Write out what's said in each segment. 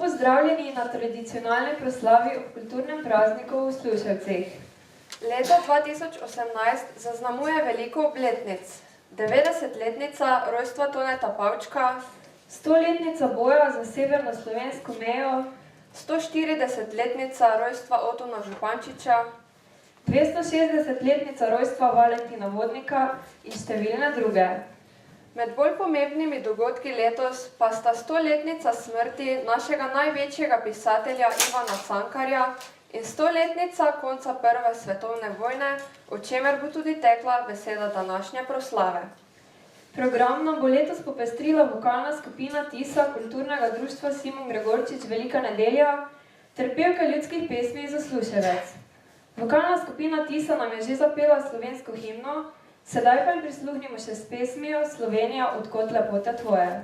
pozdravljeni na tradicionalni proslavi ob kulturnem prazniku v Sluševcih. Leto 2018 zaznamuje veliko obletnic. 90-letnica rojstva Toneta Pavčka, 100-letnica boja za severno-slovensko mejo, 140-letnica rojstva Otona Župančiča, 260-letnica rojstva Valentina Vodnika in številne druge. Med bolj pomembnimi dogodki letos pa sta 100-letnica smrti našega največjega pisatelja Ivana Cankarja in 100-letnica konca Prve svetovne vojne, o čemer bo tudi tekla beseda današnje proslave. Program nam bo letos popestrila vokalna skupina Tisa kulturnega društva Simon Gregorčič Velika nedelja ter pevka ljudskih pesmi za Sluševec. Vokalna skupina Tisa nam je že zapela slovensko himno, sedaj pa jim prisluhnimo še s pesmijo Slovenija, od kod lepote tvoje.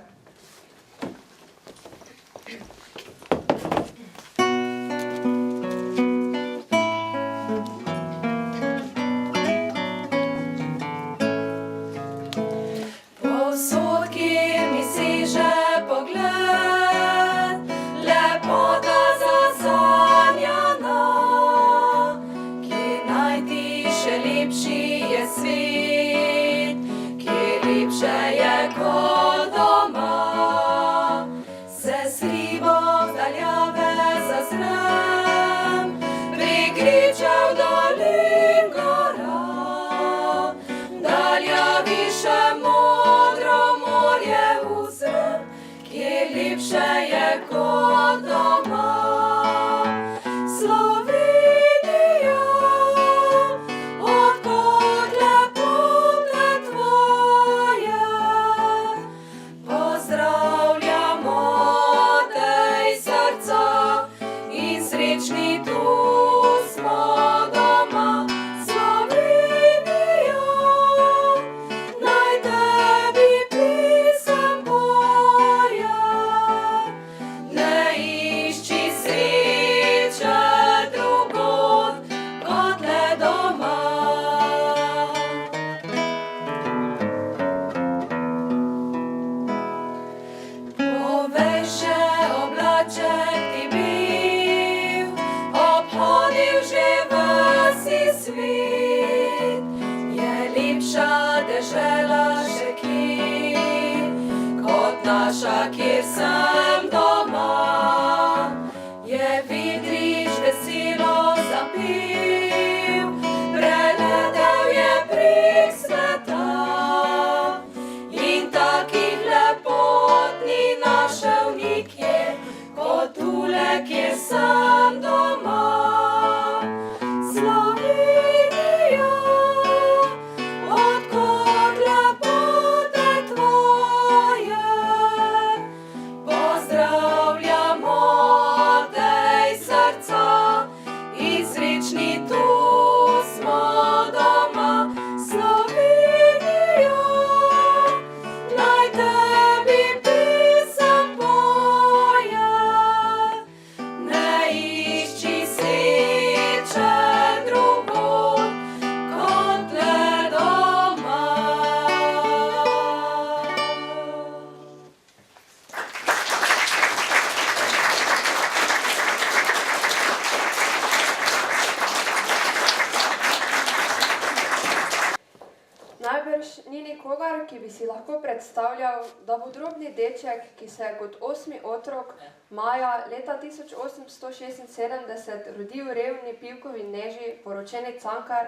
Ki bi si lahko predstavljal, da bo drobni deček, ki se je kot 8. otrok maja leta 1876 rodil v revni Pivkovi Neži, poročeni Cankar,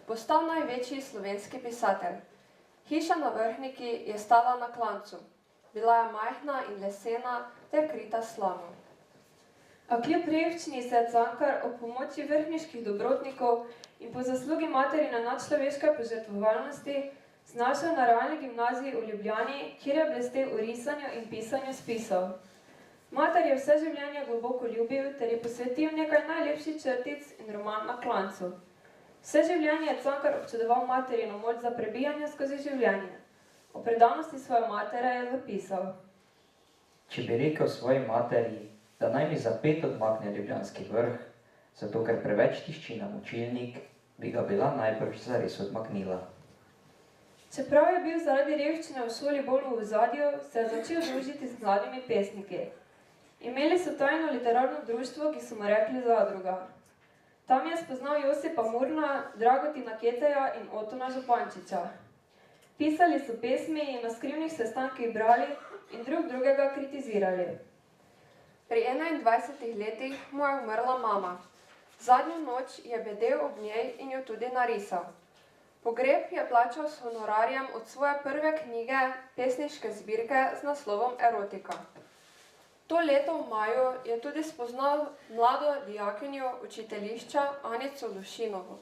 postal največji slovenski pisatelj. Hiša na Vrhniki je stala na klancu. Bila je majhna in lesena ter krita s slanom. A kljub revščini se je Cankar ob pomoči vrhniških dobrotnikov in po zaslugi materine nadčloveške požrtvovalnosti znašel na realni gimnaziji v Ljubljani, kjer je blestel v risanju in pisanju spisov. Mater je vse življenje globoko ljubil ter je posvetil nekaj najlepših črtic in roman Na klancu. Vse življenje je Cankar občudoval materino moč za prebijanje skozi življenje. O predanosti svoje matere je zapisal: Če bi rekel svoji materi, da naj mi za 5 odmakne Ljubljanski vrh, zato ker preveč tišči na močilnik, bi ga bila najbrž zares odmaknila. Čeprav je bil zaradi revščine v šoli bolj v ozadju, se je začel družiti z mladimi pesniki. Imeli so tajno literarno društvo, ki so mu rekli Zadruga. Tam je spoznal Josipa Murna, Dragotina Keteja in Otona Župančiča. Pisali so pesmi in na skrivnih sestankih brali in drug drugega kritizirali. Pri 21 letih mu je umrla mama. Zadnjo noč je bedel ob njej in jo tudi narisal. Pogreb je plačal s honorarjem od svoje prve knjige, pesniške zbirke z naslovom Erotika. To leto v maju je tudi spoznal mlado dijakinjo učiteljišča Anico Lušinovo.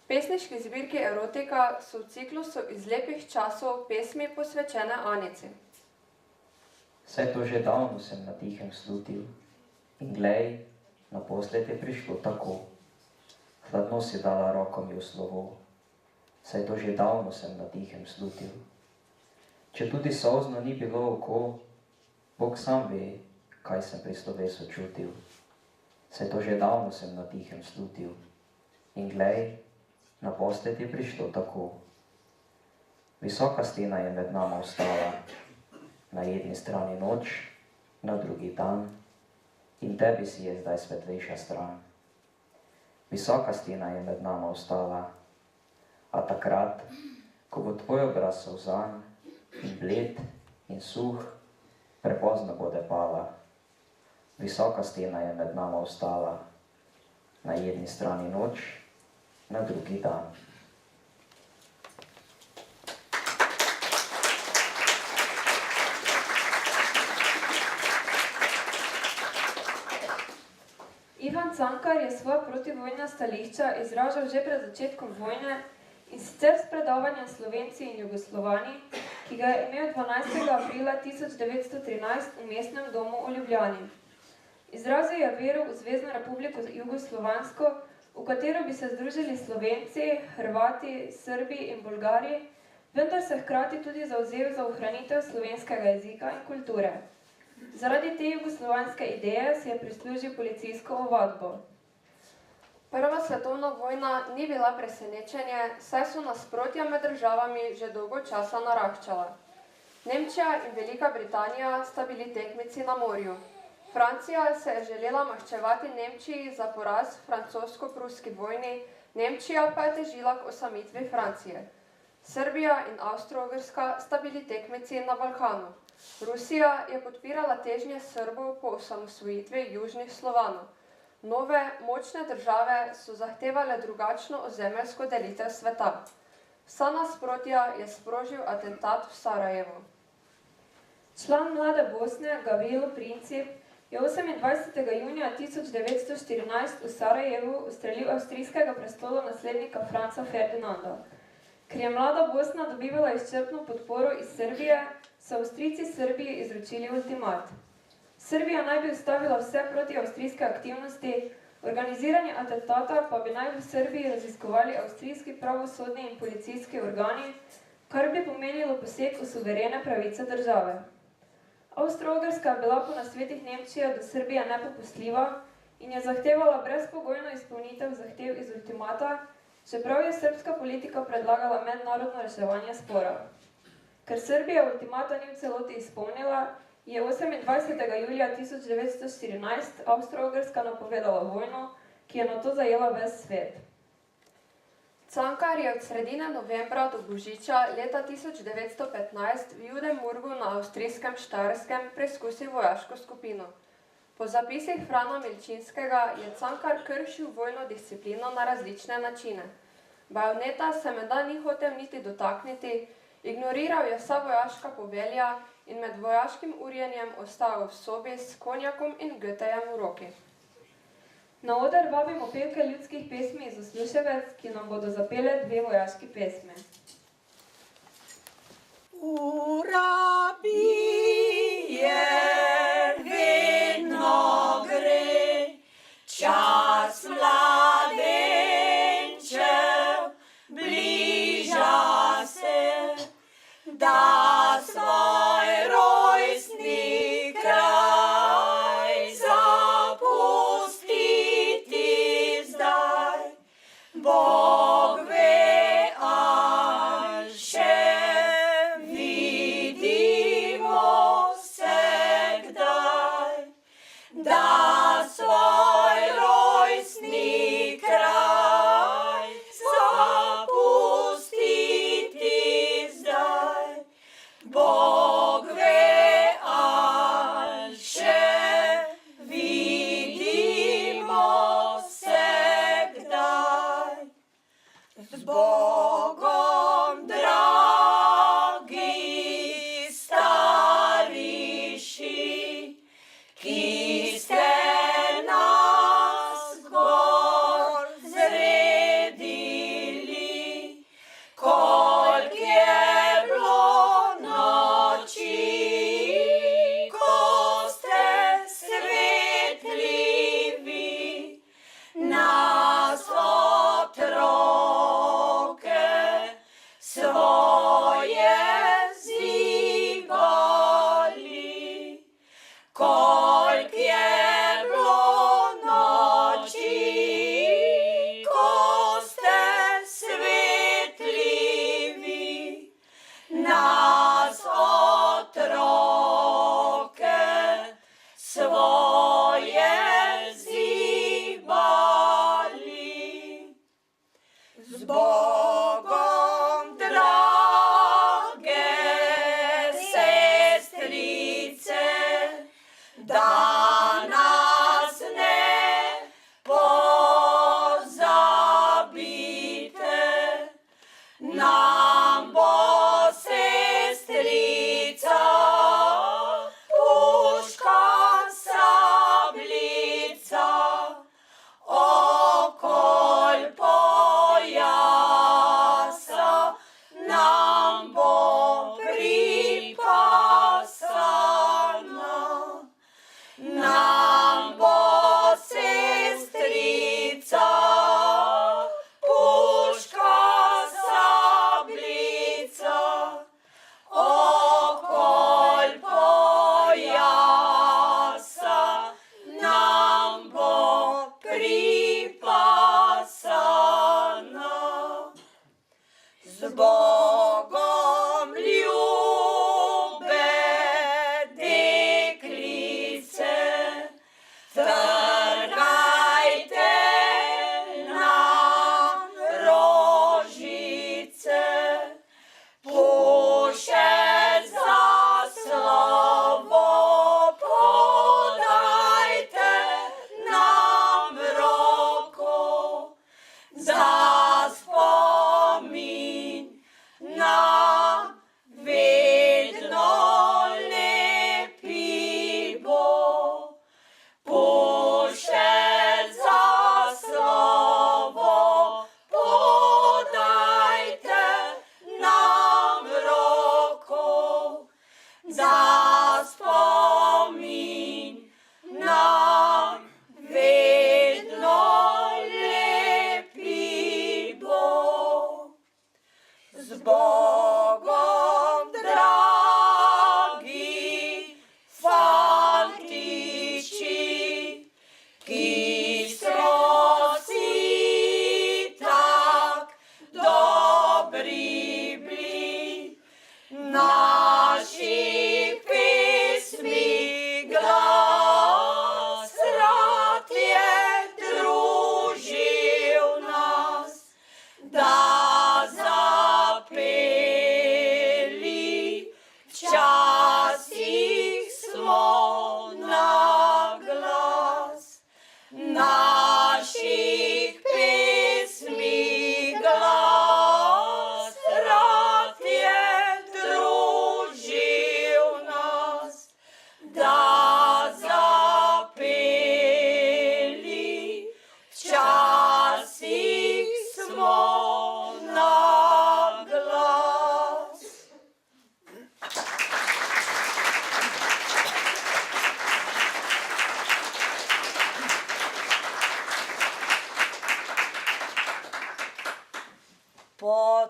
Pesniški zbirki Erotika so v ciklusu iz lepih časov pesmi posvečene Anici. Saj to že davno sem na tihem slutil. In glej, naposled je prišlo tako. Hladno si dala roko mi v slovo. Saj to že davno sem na tihem slutil. Če tudi solzno ni bilo oko, Bog sam ve, kaj sem pri slovesu čutil. Saj to že davno sem na tihem slutil. In glej, naposled je prišlo tako. Visoka stena je med nama ostala, na jedni strani noč, na drugi dan, in tebi si je zdaj svetlejša stran. Visoka stena je med nama ostala, a takrat, ko bo tvoj obraz solzan in bled in suh, prepozno bo depala. Visoka stena je med nama ostala, na jedni strani noč, na drugi dan. Ivan Cankar je svoja protivojna stališča izražal že pred začetkom vojne in sicer s predavanjem Slovenci in Jugoslovani, ki ga je imel 12. aprila 1913 v mestnem domu v Ljubljani. Izrazil je vero v Zvezno republiko Jugoslovansko, v katero bi se združili Slovenci, Hrvati, Srbi in Bolgari, vendar se hkrati tudi zavzel za ohranitev slovenskega jezika in kulture. Zaradi te jugoslovanske ideje si je prislužil policijsko ovadbo. Prva svetovna vojna ni bila presenečenje, saj so nasprotja med državami že dolgo časa naraščala. Nemčija in Velika Britanija sta bili tekmici na morju. Francija se je želela maščevati Nemčiji za poraz v francosko-pruski vojni, Nemčija pa je težila k osamitvi Francije. Srbija in Avstro-Ogrska sta bili tekmici na Balkanu. Rusija je podpirala težnje Srbov po osamosvojitvi južnih Slovanov. Nove, močne države so zahtevale drugačno ozemeljsko delitev sveta. Vsa nasprotja je sprožil atentat v Sarajevu. Član Mlade Bosne, Gavrilo Princip, je 28. junija 1914 v Sarajevu ustrelil avstrijskega prestolonaslednika Franca Ferdinanda. Ker je Mlada Bosna dobivala izčrpno podporo iz Srbije, so Avstrijci Srbiji izročili ultimat. Srbija naj bi ustavila vse protiavstrijske aktivnosti, organiziranje atentata pa bi naj v Srbiji raziskovali avstrijski pravosodni in policijski organi, kar bi pomenilo poseg v suverene pravice države. Avstro-Ogrska je bila po nasvetih Nemčije do Srbije nepopustljiva in je zahtevala brezpogojno izpolnitev zahtev iz ultimata, čeprav je srbska politika predlagala mednarodno reševanje spora. Ker Srbija ultimata ni v celoti izpolnila, je 28. julija 1914 Avstro-Ogrska napovedala vojno, ki je nato zajela ves svet. Cankar je od sredine novembra do božiča leta 1915 v Judemurgu na avstrijskem Štajerskem preizkusil vojaško skupino. Po zapisih Frana Milčinskega je Cankar kršil vojno disciplino na različne načine. Bajoneta se menda ni hotel niti dotakniti, ignoriral je vsa vojaška povelja in med vojaškim urjenjem ostal v sobi s konjakom in Goethejem v roki. Na oder vabimo pevke ljudskih pesmi iz Osluševec, ki nam bodo zapele dve vojaški pesmi. Ura bije, vedno gre, čas mladenčev bliža se, da svoj rojstni kraj zapustiti zdaj. Bog ve, a še vidimo se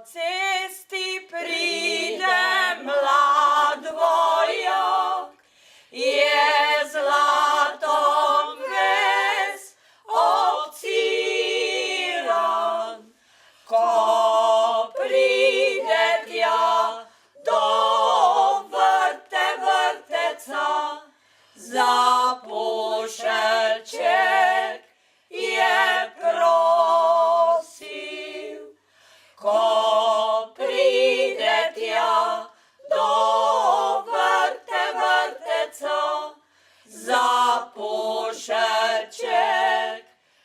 cesti pride mlad vojak, je zlatom ves obciran. Ko pride tja do vrteca, za pošeljček je prosil. Ko pride tja do vrteca, za pošeljček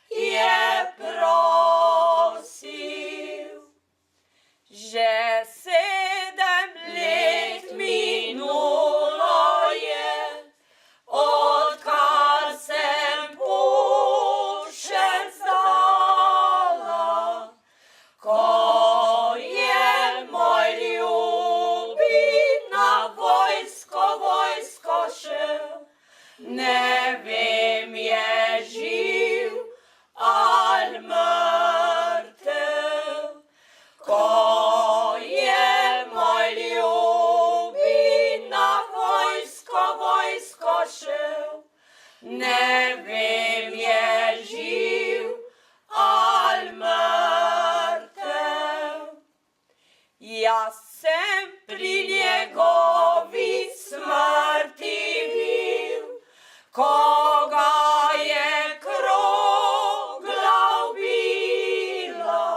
je prosil. Že 7 let minulo je, odkar sem pošelj zdala. Ko je moj ljubi na vojsko šel, ne vem, je živ ali mrtev. Ko je moj ljubi na vojsko šel, ne vem, je živ ali mrtev. Jaz sem pri njegovi smrti bil, ko ga je krogla ubila.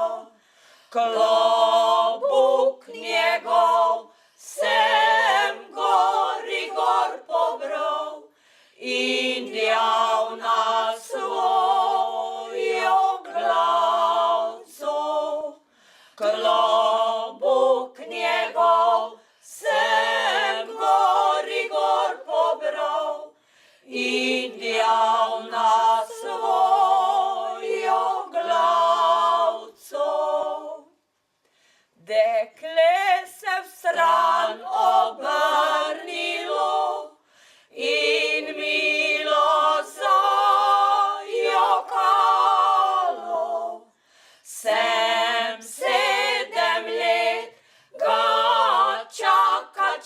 Klobuk njegov sem gor pobral in djal na svojo glavco. Klobuk njegov sem gor pobral in djal na svojo glavco. Dekle se vstran obrnilo in milo zajokalo. Sem 7 let ga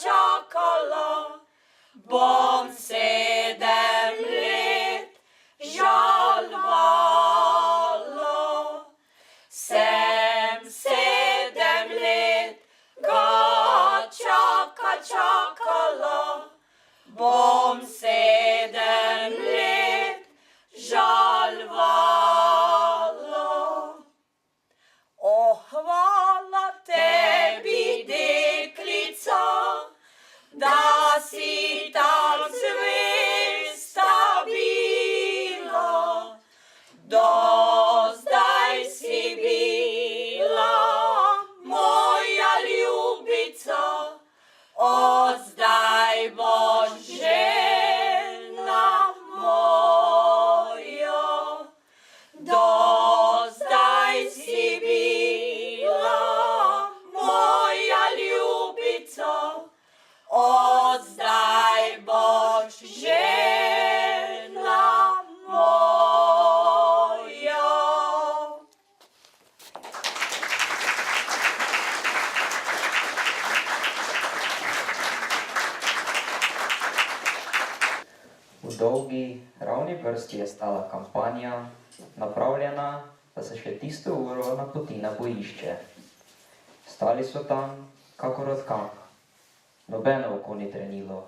čakala, bom 7 let žalovala. Sem 7 let ga čakala, bom 7 let žalovala. O, hvala tebi, deklica, da si tam zvesta bila. Do zdaj si bila moja ljubica, od zdaj boš žena moja. Do zdaj si bila moja ljubica, od zdaj boš žena moja. V dolgi, ravni vrsti je stala kampanja, napravljena, da se še tisto uro napoti na bojišče. Stali so tam, kakor od kamp. Nobeno oko ni trenilo.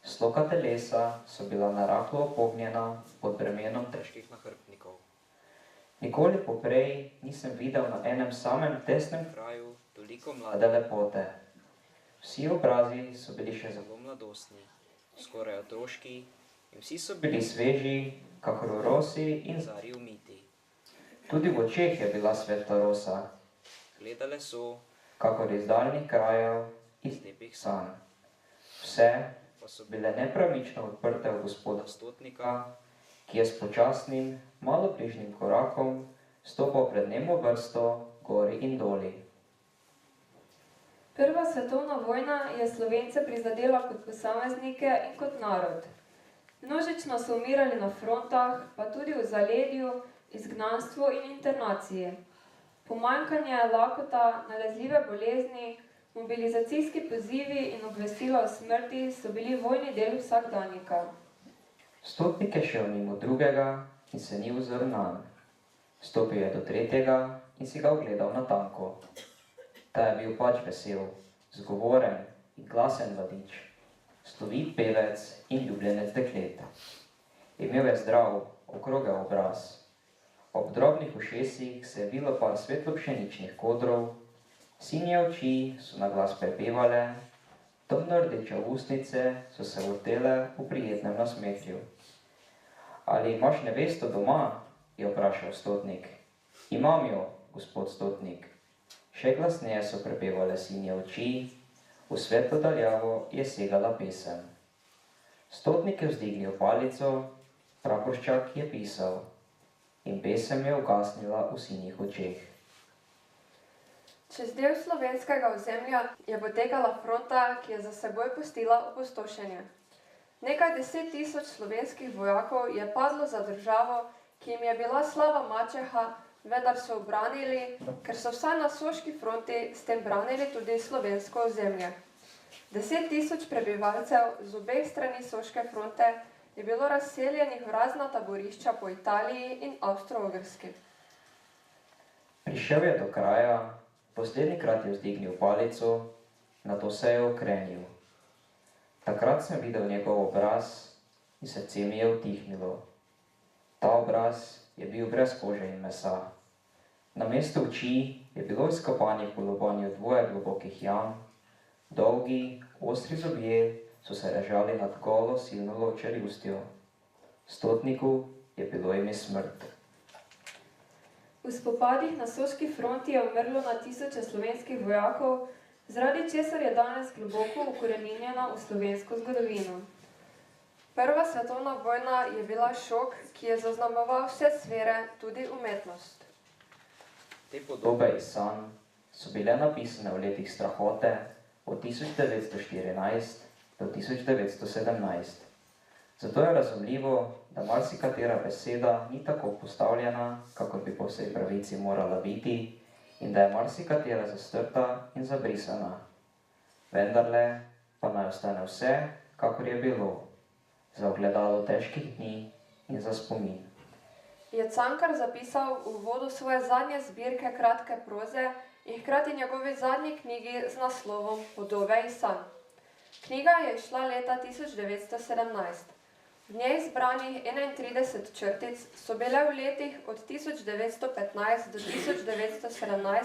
Sloka telesa so bila narahlo opognjena pod bremenom težkih nahrbtnikov. Nikoli poprej nisem videl na enem samem tesnem kraju toliko mlade lepote. Vsi obrazi so bili še zelo mladostni, skoraj otroški, in vsi so bili sveži, kakor v rosi in zari umiti. Tudi v očeh je bila svetla rosa. Gledale so, kakor iz daljnih krajev, iz lepih sanj. Vse pa so bile nepravično odprte v gospoda Stotnika, ki je s počasnim, malobližnim korakom stopal pred nemo vrsto gori in doli. Prva svetovna vojna je Slovence prizadela kot posameznike in kot narod. Množično so umirali na frontah, pa tudi v zaledju, izgnanstvu in internaciji. Pomanjkanje, lakota, nalezljive bolezni, mobilizacijski pozivi in obvestila o smrti so bili vojni del vsakdanjika. Stotnik je šel mimo drugega in se ni ozrl nanj. Stopil je do tretjega in si ga ogledal natanko. Ta je bil pač vesel, zgovoren in glasen mladič, slovit pevec in ljubljenec deklet. Imel je zdrav, okrogel obraz. Ob drobnih ušesih se je vilo par svetlo pšeničnih kodrov, sinje oči so na glas prepevale, temno rdeče ustnice so se vrtele v prijetnem nasmehju. Ali imaš nevesto doma? Je vprašal Stotnik. Imam jo, gospod Stotnik. Še glasneje so prepevale sinje oči, v svetlo daljavo je segala pesem. Stotnik je vzdignil palico, praporščak je pisal in pesem je ugasnila v sinjih očeh. Čez del slovenskega ozemlja je potekala fronta, ki je za seboj pustila opustošenje. Nekaj 10 000 slovenskih vojakov je padlo za državo, ki jim je bila slaba mačeha, vendar so obranili, ker so vsaj na soški fronti s tem branili tudi slovensko ozemlje. 10 000 prebivalcev z obeh strani soške fronte je bilo razseljenih v razna taborišča po Italiji in Avstro-Ogrski. Prišel je do kraja, poslednjikrat je vzdignil palico, nato se je okrenil. Takrat sem videl njegov obraz in srce mi je utihnilo. Ta obraz je bil brez kože in mesa. Namesto oči je bilo izkopanih v lobanju dvoje globokih jam, dolgi, ostri zobje so se režali nad golo silno ločerjustjo. Stotniku je bilo ime smrt. V spopadih na soški fronti je umrlo na tisoče slovenskih vojakov, zaradi česar je danes globoko ukoreninjena v slovensko zgodovino. Prva svetovna vojna je bila šok, ki je zaznamoval vse sfere, tudi umetnost. Te podobe iz sanj so bile napisane v letih strahote od 1914 do 1917. Zato je razumljivo, da marsikatera beseda ni tako postavljena, kakor bi po vsej pravici morala biti, in da je marsikatera zastrta in zabrisana. Vendarle pa naj ostane vse, kakor je bilo, za ogledalo težkih dni in za spomin. Je Cankar zapisal v uvodu svoje zadnje zbirke kratke proze in hkrati njegovi zadnji knjigi z naslovom Podobe iz sanj. Knjiga je izšla leta 1917. V njej zbranih 31 črtic so bile v letih od 1915 do 1917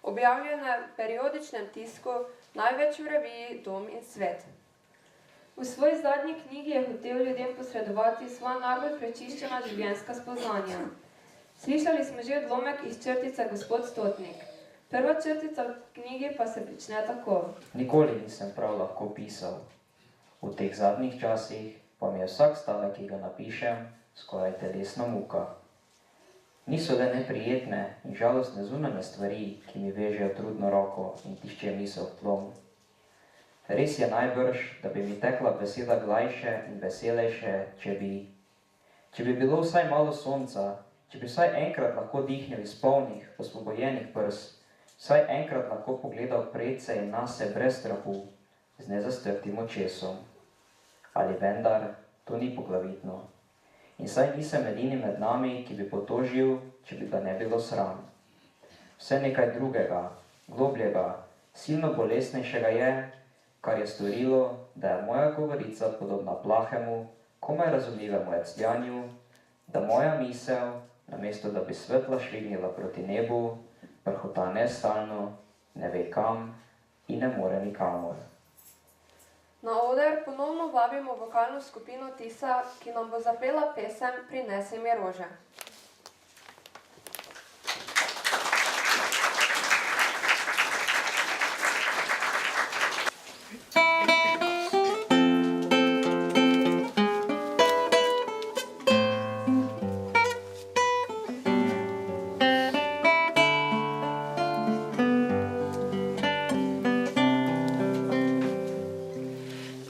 objavljene v periodičnem tisku, največ v reviji Dom in svet. V svoji zadnji knjigi je hotel ljudem posredovati svoja najbolj prečiščena življenjska spoznanja. Slišali smo že odlomek iz črtice Gospod Stotnik. Prva črtica v knjigi pa se prične tako. Nikoli nisem prav lahko pisal. V teh zadnjih časih pa mi je vsak stavek, ki ga napišem, skoraj telesna muka. Niso le neprijetne in žalostne zunanje stvari, ki mi vežejo trudno roko in tiščejo misel v tlom. Res je najbrž, da bi mi tekla beseda glajše in veselejše, če bi bilo vsaj malo sonca, če bi vsaj enkrat lahko dihnil iz polnih, osvobojenih prs, vsaj enkrat lahko pogledal predse in nase brez strahu, z nezastrtim očesom. Ali vendar, to ni poglavitno. In saj nisem edini med nami, ki bi potožil, če bi ga ne bilo sram. Vse nekaj drugega, globljega, silno bolesnejšega je, kar je storilo, da je moja govorica podobna plahemu, komaj razumljivemu ecljanju, da moja misel, namesto da bi svetla švignila proti nebu, prhota nestalno, ne ve kam in ne more nikamor. Na oder ponovno vabimo vokalno skupino Tisa, ki nam bo zapela pesem Prinesi mi rože.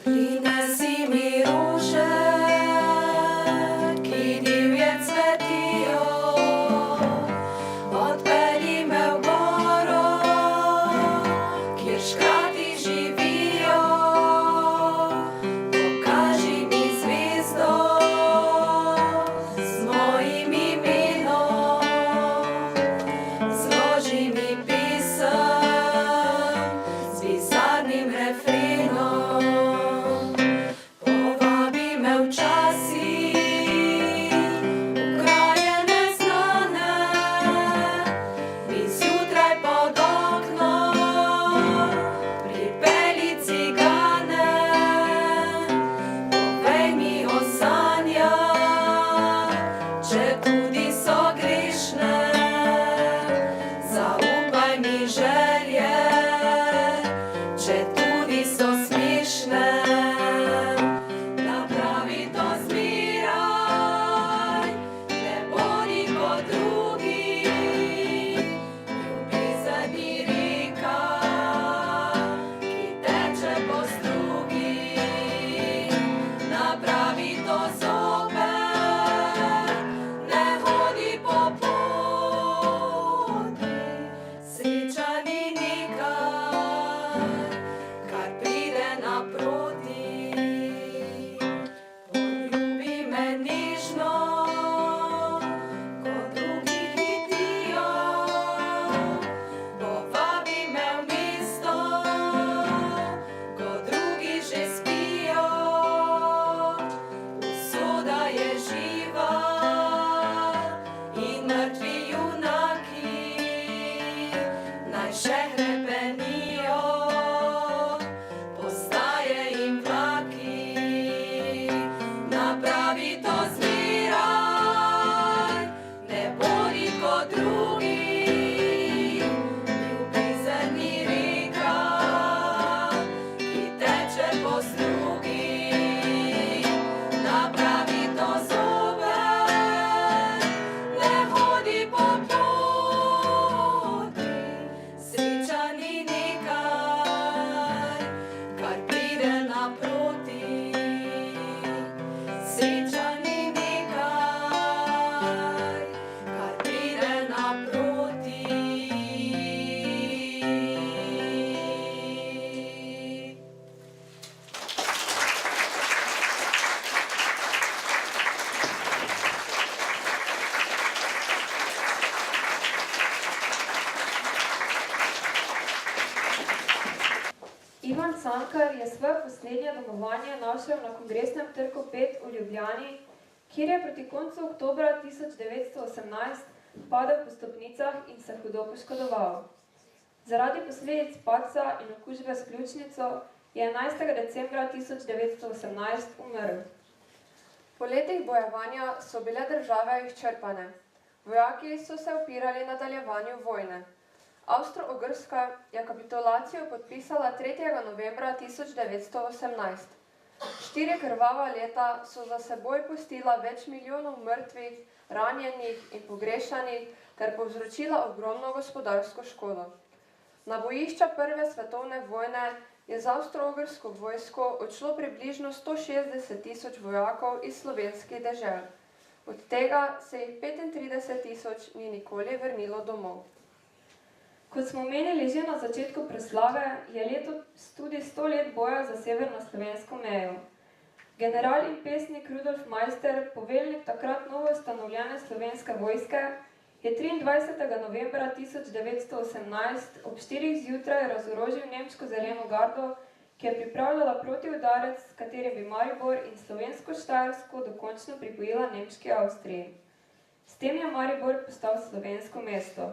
Prinesi mi rože, ki divje cvetijo. Cankar je svoje poslednje domovanje našel na Kongresnem trgu 5 v Ljubljani, kjer je proti koncu oktobra 1918 padel po stopnicah in se hudo poškodoval. Zaradi posledic padca in okužbe s pljučnico je 11. decembra 1918 umrl. Po letih bojevanja so bile države izčrpane. Vojaki so se upirali nadaljevanju vojne. Avstro-Ogrska je kapitulacijo podpisala 3. novembra 1918. 4 krvava leta so za seboj pustila več milijonov mrtvih, ranjenih in pogrešanih ter povzročila ogromno gospodarsko škodo. Na bojišča Prve svetovne vojne je z avstro-ogrsko vojsko odšlo približno 160.000 vojakov iz slovenskih dežel. Od tega se jih 35.000 ni nikoli vrnilo domov. Kot smo omenili že na začetku proslave, je letos tudi 100 let boja za severno-slovensko mejo. General in pesnik Rudolf Maister, poveljnik takrat novo ustanovljene slovenske vojske, je 23. novembra 1918 ob 4. zjutraj razorožil nemško zeleno gardo, ki je pripravljala protiudarec, s katerim bi Maribor in slovensko Štajersko dokončno pripojila nemški Avstriji. S tem je Maribor postal slovensko mesto.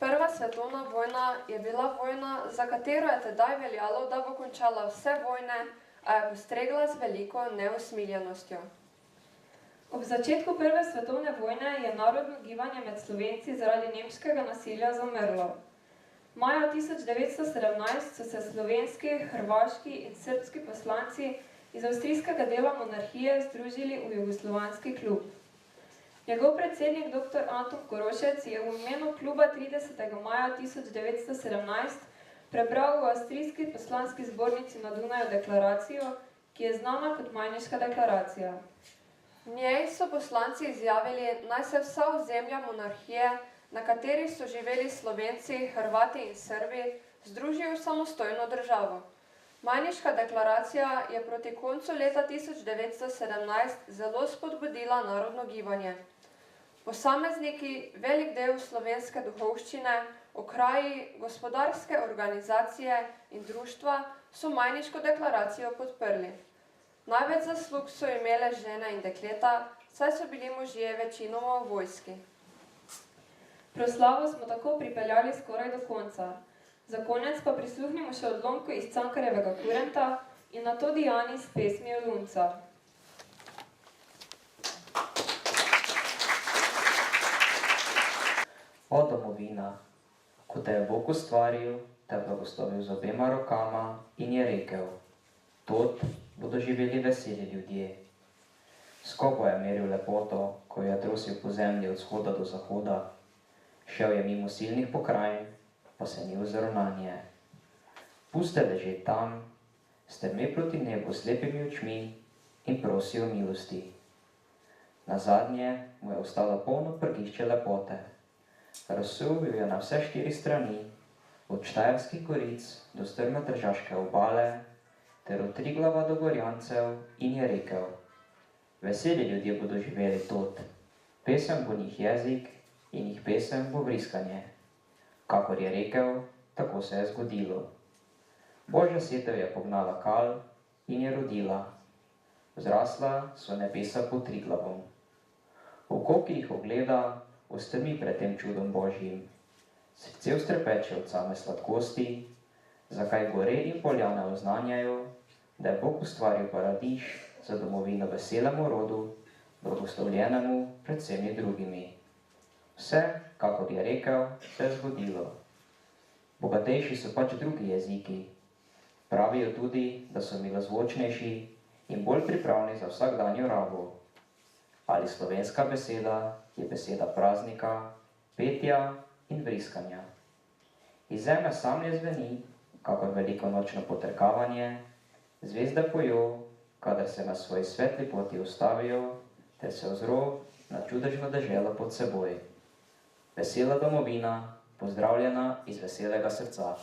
Prva svetovna vojna je bila vojna, za katero je tedaj veljalo, da bo končala vse vojne, a je postregla z veliko neusmiljenostjo. Ob začetku Prve svetovne vojne je narodno gibanje med Slovenci zaradi nemškega nasilja zamrlo. Maja 1917 so se slovenski, hrvaški in srbski poslanci iz avstrijskega dela monarhije združili v Jugoslovanski klub. Njegov predsednik dr. Anton Korošec je v imenu kluba 30. maja 1917 prebral v avstrijski poslanski zbornici na Dunaju deklaracijo, ki je znana kot Majniška deklaracija. V njej so poslanci izjavili, naj se vsa ozemlja monarhije, na katerih so živeli Slovenci, Hrvati in Srbi, združijo v samostojno državo. Majniška deklaracija je proti koncu leta 1917 zelo spodbudila narodno gibanje. Posamezniki, velik del slovenske duhovščine, okraji, gospodarske organizacije in društva so Majniško deklaracijo podprli. Največ zaslug so imele žene in dekleta, saj so bili možje večinoma v vojski. Proslavo smo tako pripeljali skoraj do konca. Za konec pa prisluhnimo še odlomku iz Cankarjevega kurenta in nato Diani s pesmijo Lunca. O domovina, ko te je Bog ustvaril, te blagoslovil z obema rokama in je rekel, tod bodo živeli veseli ljudje. Skopo je meril lepoto, ko je trosil po zemlji od vzhoda do zahoda, šel je mimo silnih pokrajin, pa se ni ozrl nanje. Puste ležet tam, strme proti nebu slepimi očmi in prosi o milosti. Nazadnje mu je ostalo polno prgišče lepote. Razsul jo je na vse 4 strani, od Štajerskih goric do strme Tržaške obale, ter od Triglava do Gorjancev in je rekel, veseli ljudje bodo živeli tod, pesem bo njih jezik in njih pesem bo vriskanje. Kakor je rekel, tako se je zgodilo. Božja setev je pognala kal in je rodila. Vzrasla so nebesa pod Triglavom. Oko, ki jih ogleda, ostrmi pred tem čudom Božjim. Srce ustrepeče od same sladkosti, zakaj gore in poljane oznanjajo, da je Bog ustvaril paradiž za domovino veselemu rodu, blagoslovljenemu pred vsemi drugimi. Vse, kakor je rekel, se je zgodilo. Bogatejši so pač drugi jeziki. Pravijo tudi, da so milozvočnejši in bolj pripravni za vsakdanjo rabo. Ali slovenska beseda je beseda praznika, petja in vriskanja. Iz zemlje samlje zveni, kakor velikonočno potrkavanje, zvezde pojo, kadar se na svoji svetli poti ustavijo, ter se ozro na čudežno deželo pod seboj. Vesela domovina, pozdravljena iz veselega srca.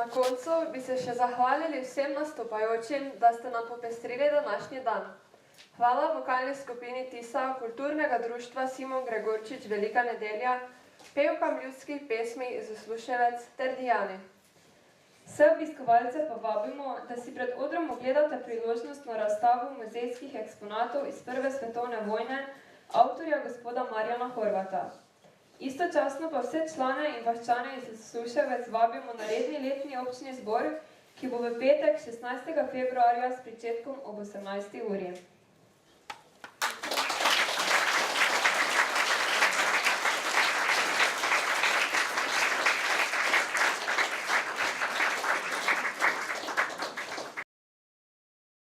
Na koncu bi se še zahvalili vsem nastopajočim, da ste nam popestrili današnji dan. Hvala vokalni skupini Tisa, kulturnega društva Simon Gregorčič Velika nedelja, pevkam ljudskih pesmi iz Usluševec ter Dijani. Vse obiskovalce pa vabimo, da si pred odrom ogledate priložnostno razstavo muzejskih eksponatov iz Prve svetovne vojne avtorja gospoda Marjana Horvata. Istočasno pa vse člane in vaščane iz Usluševec vabimo na redni letni občni zbor, ki bo v petek 16. februarja s pričetkom ob 18. uri.